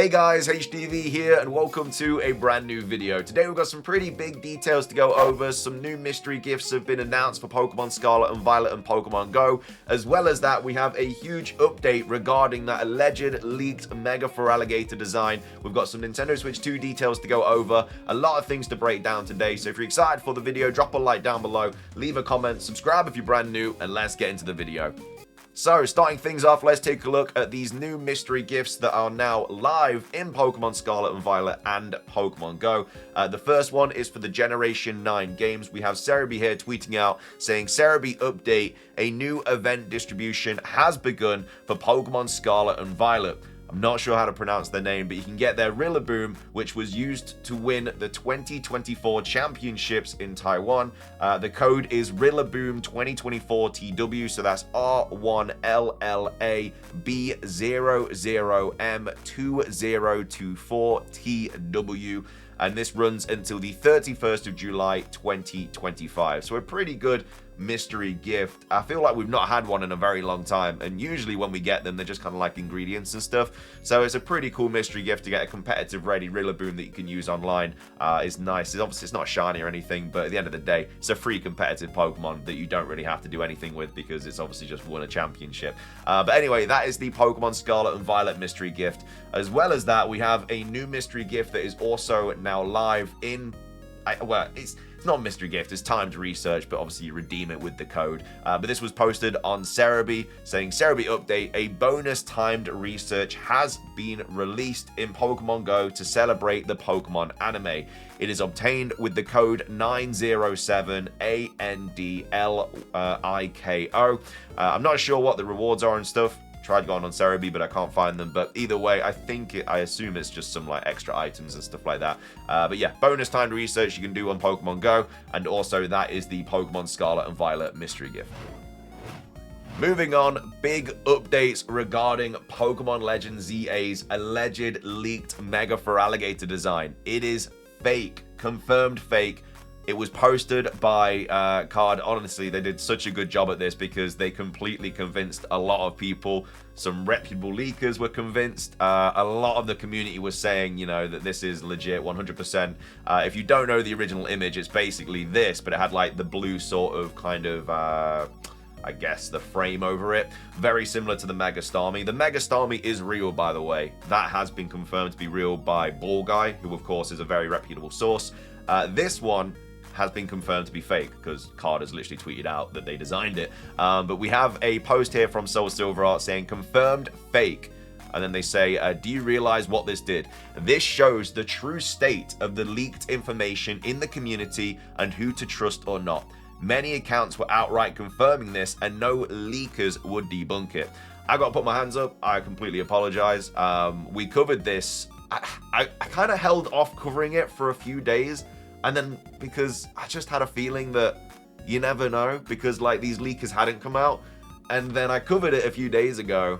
Hey guys, HDV here and welcome to a brand new video. Today we've got some pretty big details to go over. Some new mystery gifts have been announced for Pokemon Scarlet and Violet and Pokemon Go. As well as that, we have a huge update regarding that alleged leaked Mega Feraligatr design. We've got some Nintendo Switch 2 details to go over. A lot of things to break down today. So if you're excited for the video, drop a like down below, leave a comment, subscribe if you're brand new, and let's get into the video. So, starting things off, let's take a look at these new mystery gifts that are now live in Pokemon Scarlet and Violet and Pokemon Go. The first one is for the Generation 9 games. We have Cerebi here tweeting out saying, Cerebi update, a new event distribution has begun for Pokemon Scarlet and Violet. I'm not sure how to pronounce their name, but you can get their Rillaboom, which was used to win the 2024 championships in Taiwan. The code is Rillaboom 2024 TW, so that's R1LLAB00M2024TW. And this runs until the 31st of July 2025. So a pretty good mystery gift. I feel like we've not had one in a very long time, and usually when we get them, they're just kind of like ingredients and stuff. So it's a pretty cool mystery gift to get a competitive ready Rillaboom that you can use online. It's nice. Obviously it's not shiny or anything, but at the end of the day, it's a free competitive Pokemon that you don't really have to do anything with because it's obviously just won a championship. But anyway, that is the Pokemon Scarlet and Violet mystery gift. As well as that, we have a new mystery gift that is also now live in... It's not a mystery gift, it's timed research, but obviously you redeem it with the code. But this was posted on Cerebi, saying, Cerebi update, a bonus timed research has been released in Pokemon Go to celebrate the Pokemon anime. It is obtained with the code 907ANDLIKO. I'm not sure what the rewards are and stuff. Tried going on Cerebi, but I can't find them. But either way, I assume it's just some like extra items and stuff like that. But yeah, bonus timed research you can do on Pokemon Go, and also that is the Pokemon Scarlet and Violet mystery gift. Moving on, big updates regarding Pokemon Legends ZA's alleged leaked Mega Feraligatr design. It is fake, confirmed fake. It was posted by Card. Honestly, they did such a good job at this because they completely convinced a lot of people. Some reputable leakers were convinced. A lot of the community was saying, you know, that this is legit 100%. If you don't know the original image, it's basically this, but it had like the blue sort of kind of... I guess the frame over it, very similar to the Mega Starmie. The Mega Starmie is real, by the way. That has been confirmed to be real by Ball Guy, who of course is a very reputable source. This one has been confirmed to be fake because Card has literally tweeted out that they designed it. But we have a post here from Soul Silver Art saying confirmed fake. And then they say, do you realize what this did? This shows the true state of the leaked information in the community and who to trust or not. Many accounts were outright confirming this and no leakers would debunk it. I got to put my hands up. I completely apologize. We covered this. I kind of held off covering it for a few days. And then because I just had a feeling that you never know because like these leakers hadn't come out. And then I covered it a few days ago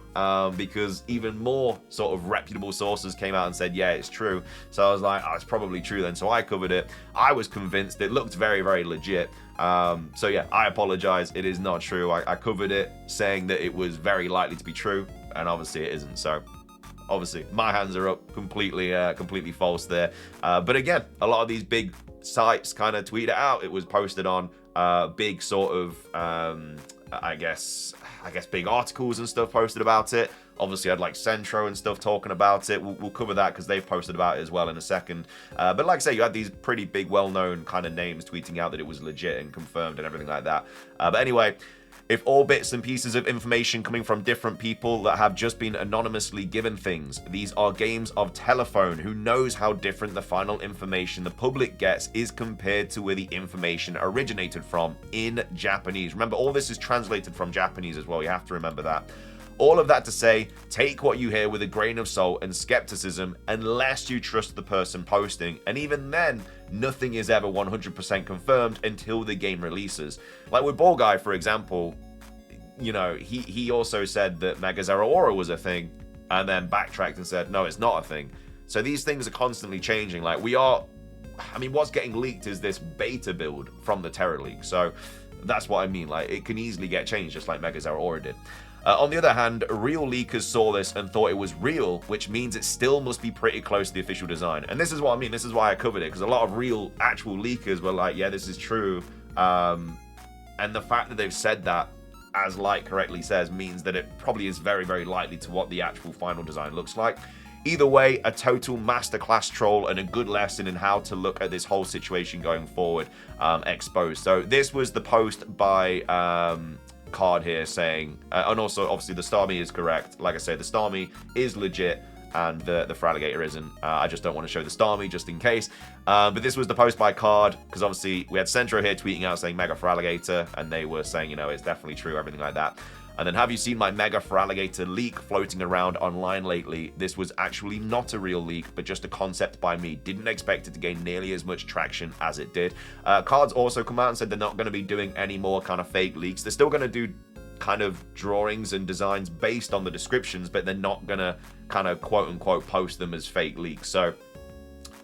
because even more sort of reputable sources came out and said, yeah, it's true. So I was like, oh, it's probably true then. So I covered it. I was convinced it looked very, very legit. So yeah, I apologize. It is not true. I covered it saying that it was very likely to be true. And obviously it isn't. So obviously my hands are up, completely false there. But again, a lot of these big sites kind of tweet it out. It was posted on big sort of... I guess big articles and stuff posted about it. Obviously, I'd like Centro and stuff talking about it. We'll cover that because they've posted about it as well in a second. But like I say, you had these pretty big, well-known kind of names tweeting out that it was legit and confirmed and everything like that. But anyway, if all bits and pieces of information coming from different people that have just been anonymously given things, these are games of telephone. Who knows how different the final information the public gets is compared to where the information originated from in Japanese. Remember, all this is translated from Japanese as well. You have to remember that. All of that to say, take what you hear with a grain of salt and skepticism unless you trust the person posting. And even then, nothing is ever 100% confirmed until the game releases. Like with Ball Guy, for example, you know, he also said that Mega Zeraora was a thing and then backtracked and said, no, it's not a thing. So these things are constantly changing. Like what's getting leaked is this beta build from the Terra League. So that's what I mean. Like, it can easily get changed just like Mega Zeraora did. On the other hand, real leakers saw this and thought it was real, which means it still must be pretty close to the official design. And this is what I mean. This is why I covered it, because a lot of real, actual leakers were like, yeah, this is true. And the fact that they've said that, as Light correctly says, means that it probably is very, very likely to what the actual final design looks like. Either way, a total masterclass troll and a good lesson in how to look at this whole situation going forward exposed. So this was the post by Card here saying, and also obviously the Starmie is correct. Like I say, the Starmie is legit and the Feraligatr isn't. I just don't want to show the Starmie just in case. But this was the post by Card, because obviously we had Centro here tweeting out saying Mega Feraligatr, and they were saying, you know, it's definitely true, everything like that. And then, have you seen my Mega Feraligatr leak floating around online lately? This was actually not a real leak, but just a concept by me. Didn't expect it to gain nearly as much traction as it did. Cards also come out and said they're not going to be doing any more kind of fake leaks. They're still going to do kind of drawings and designs based on the descriptions, but they're not going to kind of quote-unquote post them as fake leaks. So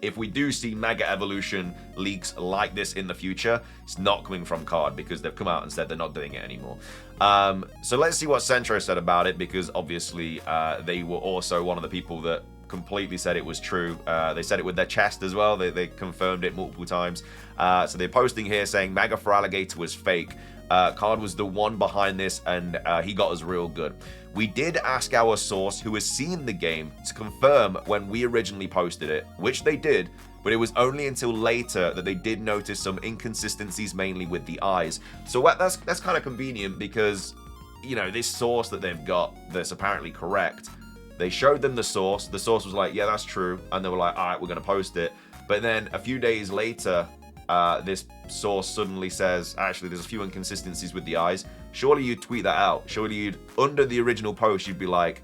if we do see Mega Evolution leaks like this in the future, it's not coming from Card, because they've come out and said they're not doing it anymore. So let's see what Centro said about it, because obviously they were also one of the people that completely said it was true. They said it with their chest as well. They confirmed it multiple times. So they're posting here saying Mega Feraligatr was fake. Card was the one behind this, and he got us real good. We did ask our source, who has seen the game, to confirm when we originally posted it, which they did, but it was only until later that they did notice some inconsistencies, mainly with the eyes. So that's kind of convenient, because, you know, this source that they've got that's apparently correct, they showed them the source was like, yeah, that's true, and they were like, all right, we're going to post it. But then a few days later, this source suddenly says, actually, there's a few inconsistencies with the eyes. Surely you'd tweet that out. Surely you'd, under the original post, you'd be like,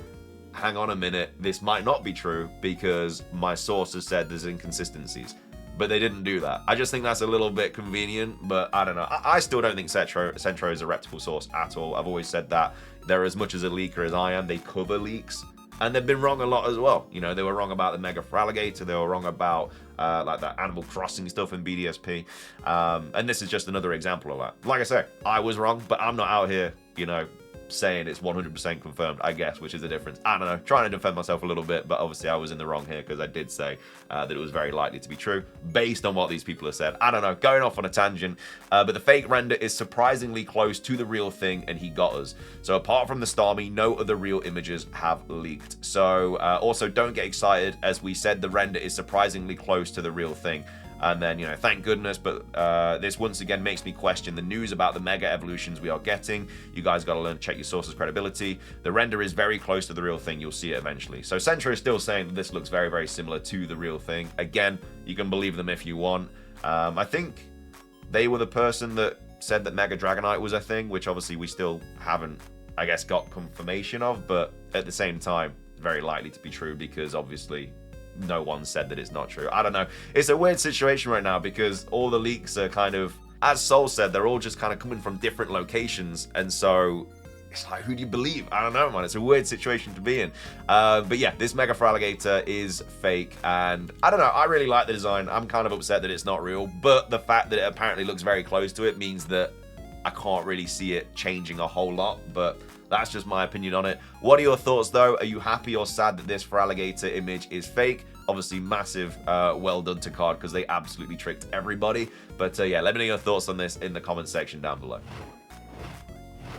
hang on a minute, this might not be true because my source has said there's inconsistencies. But they didn't do that. I just think that's a little bit convenient, but I don't know. I still don't think Centro is a reputable source at all. I've always said that. They're as much as a leaker as I am. They cover leaks. And they've been wrong a lot as well. You know, they were wrong about the Mega Feraligatr. They were wrong about like that Animal Crossing stuff in BDSP. And this is just another example of that. Like I say, I was wrong, but I'm not out here, you know, saying it's 100% confirmed, I guess, which is the difference. I don't know, trying to defend myself a little bit, but obviously I was in the wrong here, because I did say that it was very likely to be true based on what these people have said. I don't know, going off on a tangent, but the fake render is surprisingly close to the real thing, and he got us. So apart from the Starmie, no other real images have leaked. So also don't get excited, as we said, the render is surprisingly close to the real thing. And then, you know, thank goodness, but this once again makes me question the news about the Mega Evolutions we are getting. You guys got to learn to check your sources' credibility. The render is very close to the real thing. You'll see it eventually. So Centro is still saying that this looks very, very similar to the real thing. Again, you can believe them if you want. I think they were the person that said that Mega Dragonite was a thing, which obviously we still haven't, I guess, got confirmation of. But at the same time, very likely to be true, because obviously no one said that it's not true. I don't know. It's a weird situation right now, because all the leaks are kind of, as Soul said, they're all just kind of coming from different locations. And so it's like, who do you believe? I don't know, man. It's a weird situation to be in. But yeah, this Mega Feraligatr is fake. And I don't know. I really like the design. I'm kind of upset that it's not real. But the fact that it apparently looks very close to it means that I can't really see it changing a whole lot. But that's just my opinion on it. What are your thoughts, though? Are you happy or sad that this Feraligatr image is fake? Obviously, massive well done to Card, because they absolutely tricked everybody. But yeah, let me know your thoughts on this in the comment section down below.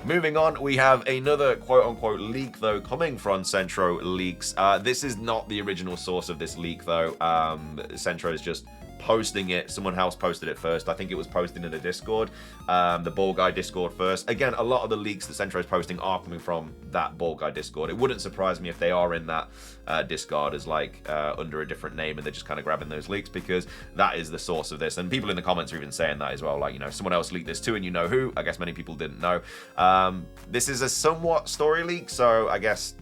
Moving on, we have another quote-unquote leak, though, coming from Centro Leaks. This is not the original source of this leak, though. Centro is just posting it. Someone else posted it first. I think it was posted in the Discord, the Ball Guy Discord first. Again, a lot of the leaks that Centro is posting are coming from that Ball Guy Discord. It wouldn't surprise me if they are in that Discord as like under a different name, and they're just kind of grabbing those leaks, because that is the source of this. And people in the comments are even saying that as well, like, you know, someone else leaked this too, and you know who. I guess many people didn't know. This is a somewhat story leak, so I guess,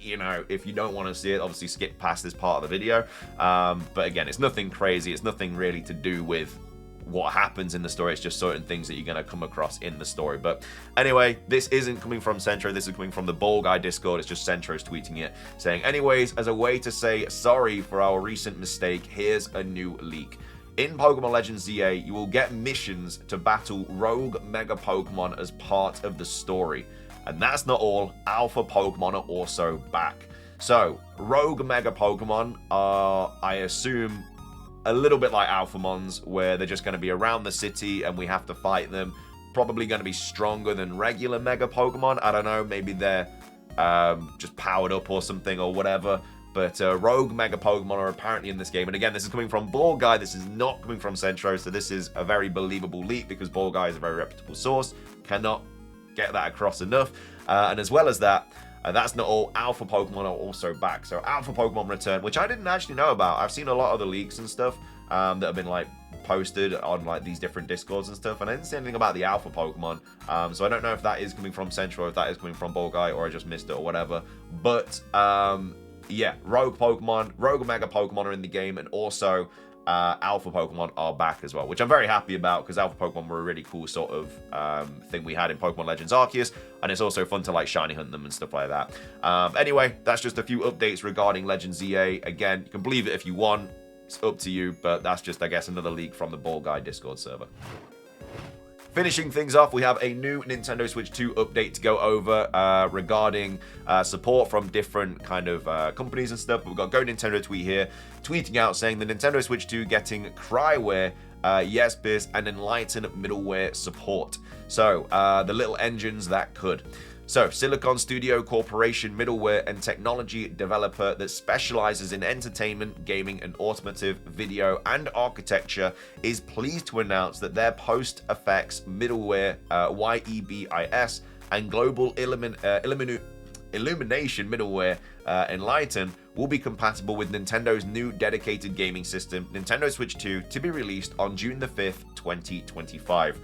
you know, if you don't want to see it, obviously skip past this part of the video. But again, it's nothing crazy. It's nothing really to do with what happens in the story. It's just certain things that you're going to come across in the story. But anyway, this isn't coming from Centro. This is coming from the Ball Guy Discord. It's just Centro's tweeting it, saying, anyways, as a way to say sorry for our recent mistake, here's a new leak. In Pokemon Legends ZA, you will get missions to battle rogue Mega Pokemon as part of the story. And that's not all. Alpha Pokemon are also back. So, Rogue Mega Pokemon are, I assume, a little bit like Alphamons, where they're just going to be around the city and we have to fight them. Probably going to be stronger than regular Mega Pokemon. I don't know, maybe they're just powered up or something or whatever. But Rogue Mega Pokemon are apparently in this game. And again, this is coming from Ball Guy. This is not coming from Centro. So this is a very believable leak because Ball Guy is a very reputable source. Cannot get that across enough. And as well as that, that's not all. Alpha Pokemon are also back. So Alpha Pokemon return, which I didn't actually know about. I've seen a lot of the leaks and stuff that have been like posted on like these different Discords and stuff, and I didn't see anything about the Alpha Pokemon. So I don't know if that is coming from Central, if that is coming from Ball Guy, or I just missed it or whatever. But yeah, Rogue Pokemon, Rogue Mega Pokemon are in the game, and also Alpha Pokemon are back as well, which I'm very happy about because Alpha Pokemon were a really cool sort of thing we had in Pokemon Legends Arceus, and it's also fun to like shiny hunt them and stuff like that. Anyway, that's just a few updates regarding Legends EA. Again, you can believe it if you want, it's up to you, but that's just, I guess, another leak from the Ball Guy Discord server. Finishing things off, we have a new Nintendo Switch 2 update to go over regarding support from different kind of companies and stuff. But we've got Go Nintendo tweet here, tweeting out saying the Nintendo Switch 2 getting Cryware, YesBiz, and Enlighten middleware support. So, the little engines that could. So, Silicon Studio Corporation middleware and technology developer that specializes in entertainment, gaming, and automotive video and architecture is pleased to announce that their post-effects middleware, YEBIS, and global illumination middleware, Enlighten, will be compatible with Nintendo's new dedicated gaming system, Nintendo Switch 2, to be released on June the 5th, 2025.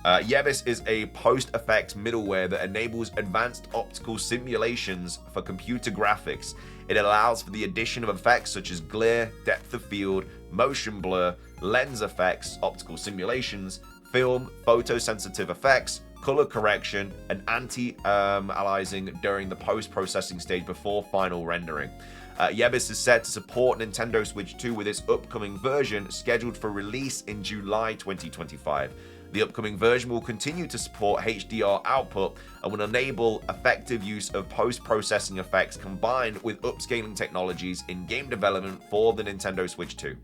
YEBIS is a post-effects middleware that enables advanced optical simulations for computer graphics. It allows for the addition of effects such as glare, depth of field, motion blur, lens effects, optical simulations, film, photosensitive effects, color correction, and anti-aliasing during the post-processing stage before final rendering. YEBIS is set to support Nintendo Switch 2 with its upcoming version scheduled for release in July 2025. The upcoming version will continue to support HDR output and will enable effective use of post-processing effects combined with upscaling technologies in game development for the Nintendo Switch 2.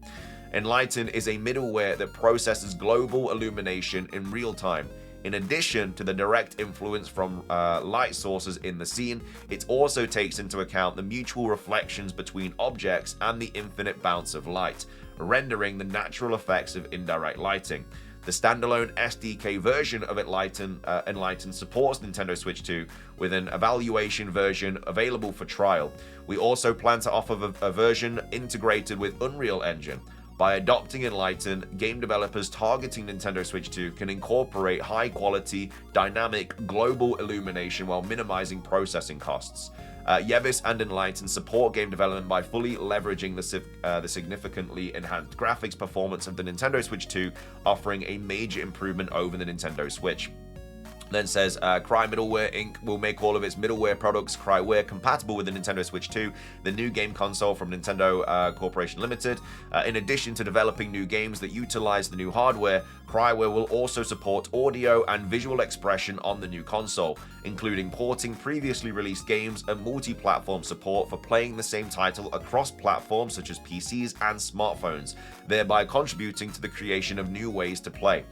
Enlighten is a middleware that processes global illumination in real time. In addition to the direct influence from light sources in the scene, it also takes into account the mutual reflections between objects and the infinite bounce of light, rendering the natural effects of indirect lighting. The standalone SDK version of Enlighten supports Nintendo Switch 2 with an evaluation version available for trial. We also plan to offer a version integrated with Unreal Engine. By adopting Enlighten, game developers targeting Nintendo Switch 2 can incorporate high-quality, dynamic, global illumination while minimizing processing costs. YEBIS and Enlighten support game development by fully leveraging the significantly enhanced graphics performance of the Nintendo Switch 2, offering a major improvement over the Nintendo Switch. Then says, Cry Middleware Inc. will make all of its middleware products Cryware compatible with the Nintendo Switch 2, the new game console from Nintendo Corporation Limited. In addition to developing new games that utilize the new hardware, Cryware will also support audio and visual expression on the new console, including porting previously released games and multi-platform support for playing the same title across platforms such as PCs and smartphones, thereby contributing to the creation of new ways to play.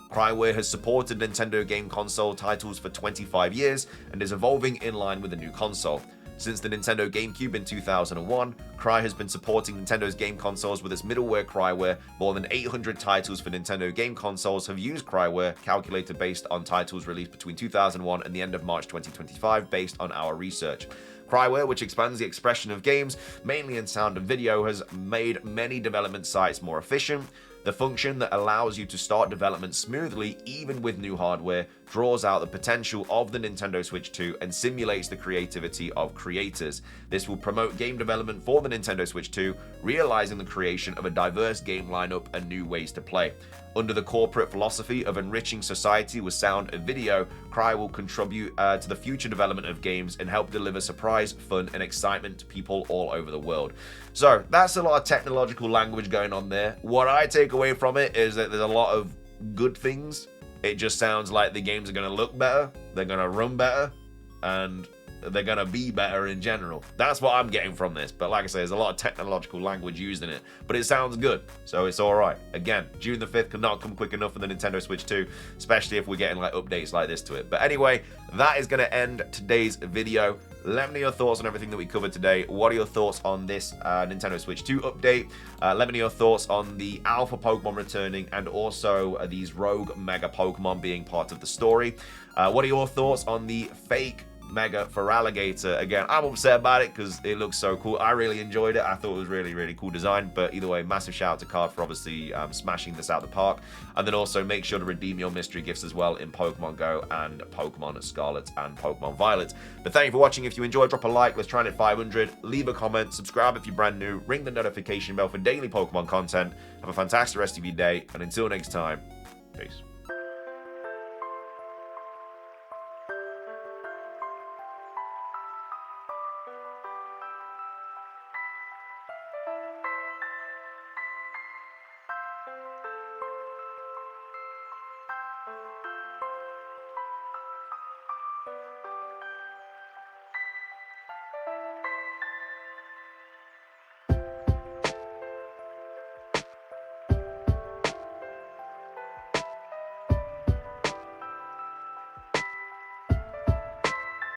Cryware has supported Nintendo game console titles for 25 years and is evolving in line with the new console. Since the Nintendo GameCube in 2001, Cry has been supporting Nintendo's game consoles with its middleware Cryware. More than 800 titles for Nintendo game consoles have used Cryware, calculated based on titles released between 2001 and the end of March 2025 based on our research. Cryware, which expands the expression of games, mainly in sound and video, has made many development sites more efficient. The function that allows you to start development smoothly, even with new hardware, draws out the potential of the Nintendo Switch 2 and simulates the creativity of creators. This will promote game development for the Nintendo Switch 2, realizing the creation of a diverse game lineup and new ways to play. Under the corporate philosophy of enriching society with sound and video, Cry will contribute to the future development of games and help deliver surprise, fun, and excitement to people all over the world. So that's a lot of technological language going on there. What I take away from it is that there's a lot of good things. It just sounds like the games are going to look better, they're going to run better, and they're going to be better in general. That's what I'm getting from this. But like I say, there's a lot of technological language used in it, but it sounds good, so it's all right. Again, June the 5th cannot come quick enough for the Nintendo Switch 2, especially if we're getting like updates like this to it. But anyway, that is going to end today's video. Let me know your thoughts on everything that we covered today. What are your thoughts on this Nintendo Switch 2 update? Let me know your thoughts on the alpha Pokemon returning and also these rogue mega Pokemon being part of the story. What are your thoughts on the fake Mega Feraligatr? Again, I'm upset about it because it looks so cool. I really enjoyed it. I thought it was really, really cool design. But either way, massive shout out to Card for obviously smashing this out of the park. And then also make sure to redeem your mystery gifts as well in Pokemon Go and Pokemon Scarlet and Pokemon Violet. But thank you for watching. If you enjoyed, drop a like. Let's try and hit 500. Leave a comment. Subscribe if you're brand new. Ring the notification bell for daily Pokemon content. Have a fantastic rest of your day. And until next time, peace.